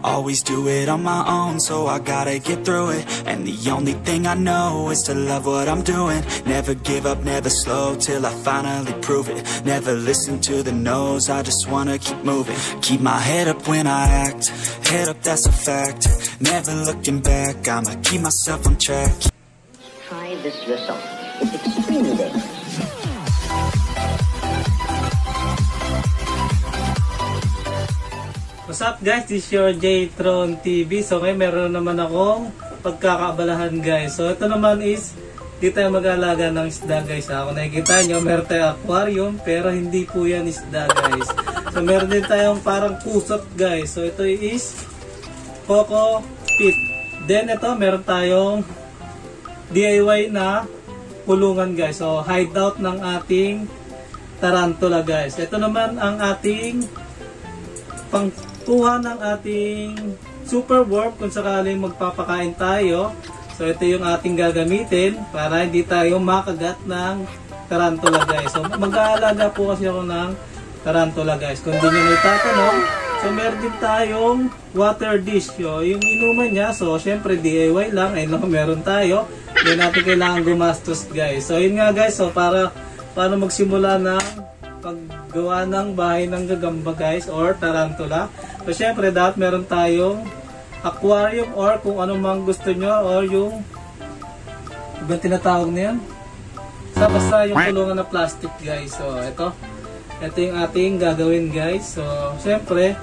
always do it on my own, so I gotta get through it. And the only thing I know is to love what I'm doing. Never give up, never slow, till I finally prove it. Never listen to the no's, I just wanna keep moving. Keep my head up when I act, head up, that's a fact. Never looking back, I'ma keep myself on track. Try this yourself. It's extremely dangerous. What's up guys, this is your J-Tron TV. So ngayon meron naman akong pagkakaabalahan guys. So ito naman is, di tayo mag-aalaga ng isda guys. Kung nakikita nyo, meron tayong aquarium, pero hindi po yan isda guys. So meron din tayong parang kusot guys. So ito is Coco Pit. Then ito, meron tayong DIY na kulungan guys. So hideout ng ating tarantula guys. Ito naman ang ating pangkuha ng ating super worm kung sakaling magpapakain tayo. So ito yung ating gagamitin para hindi tayo makagat ng tarantula guys. So mag-aalaga po kasi ako ng tarantula guys. Kung di nyo naitatanong, so meron din tayong water dish. So, yung inuman niya, so syempre DIY lang, ay no, meron tayo. Hindi natin kailangan gumastos guys. So yun nga guys, so para magsimula ng paggawa ng bahay ng gagamba guys or tarantula. So syempre dapat meron tayong aquarium or kung ano mang gusto nyo or yung ibang tinatawag na yan. Basta yung kulungan na plastic guys. So ito yung ating gagawin guys. So syempre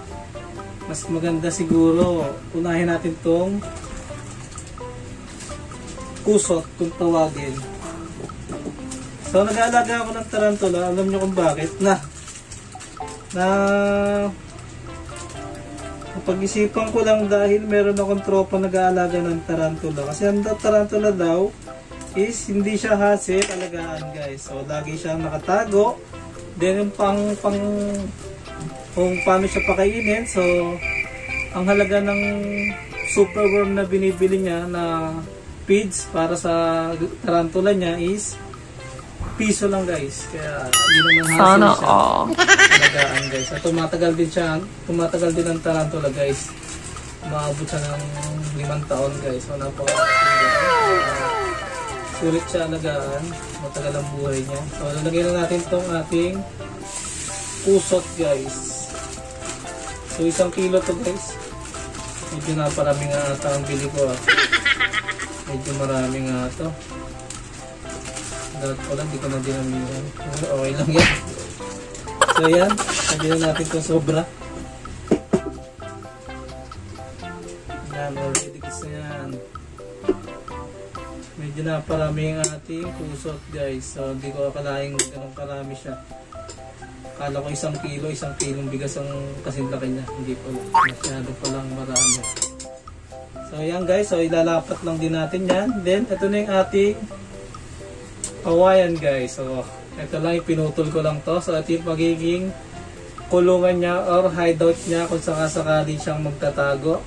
mas maganda siguro unahin natin tong kusot kung tawagin. So nag-aalaga ako ng tarantula, alam nyo kung bakit na pag-isipan ko lang dahil meron akong tropa nag-aalaga ng tarantula. Kasi ang tarantula daw is hindi siya hassle alagaan guys. So lagi siyang nakatago. Then yung kung paano siya pakainin. So ang halaga ng super worm na binibili niya na feeds para sa tarantula niya is piso lang guys. Kaya hindi naman hassle siya alagaan guys. At tumatagal din ang tarantula guys. Maabot siya ng 5 taon guys. So sulit siya alagaan. Matagal ang buhay niya. So lalagay na natin itong ating kusot guys. So 1 kilo to guys. Medyo naparami nga ata ang bili ko Medyo marami nga ito. Dapat ko lang, di ko na dinamihan. Okay lang yan. So yan, sabi na natin itong sobra. Yan, already kasi yan. Medyo naparami ang ating kusot guys. So hindi ko akalaing ganun karami siya. Akala ko 1 kilo, 1 kilong bigas ang kasing laki niya. Hindi po lang. Masyado pa lang marami. So yan guys, so ilalapat lang din natin yan. Then ito na yung ating Hawaiian guys. So ito lang, pinutol ko lang to. So ito yung magiging kulungan niya or hideout niya kung sakasakali siyang magtatago.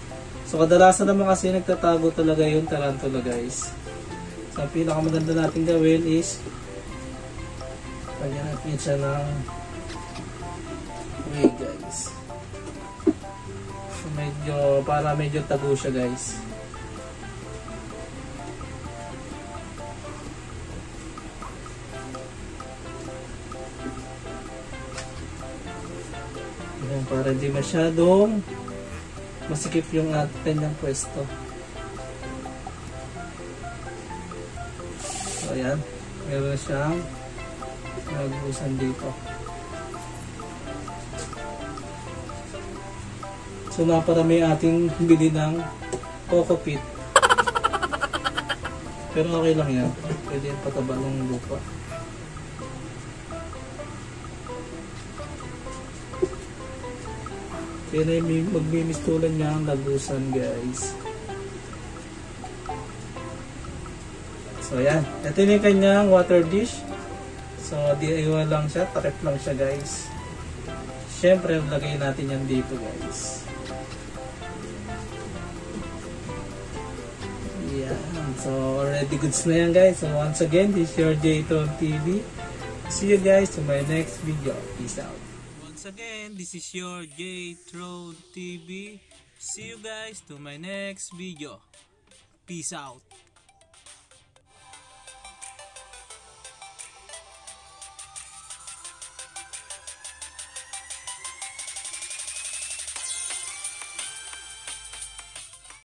So kadalasan naman kasi nagtatago talaga yung tarantula guys. So ang pinakamaganda natin gawin is kanya natin siya ng way guys. So para medyo tago siya guys. Ayan, para hindi masyadong masikip yung kanyang pwesto. So ayan, meron siyang nagusan dito. So naparami ating bili ng Coco Pit. Pero okay lang yan. Pwede yung pataba ng lupa. Kaya na magmimistulan niya ang lagusan guys. So ayan. Ito yung kanyang water dish. So DIY lang siya. Takip lang siya guys. Siyempre lagay natin yan dito guys. Yan. So already goods na yan guys. So once again, this is your J-Tron TV. See you guys to my next video. Peace out. Once again, this is your J-Tron TV. See you guys to my next video. Peace out.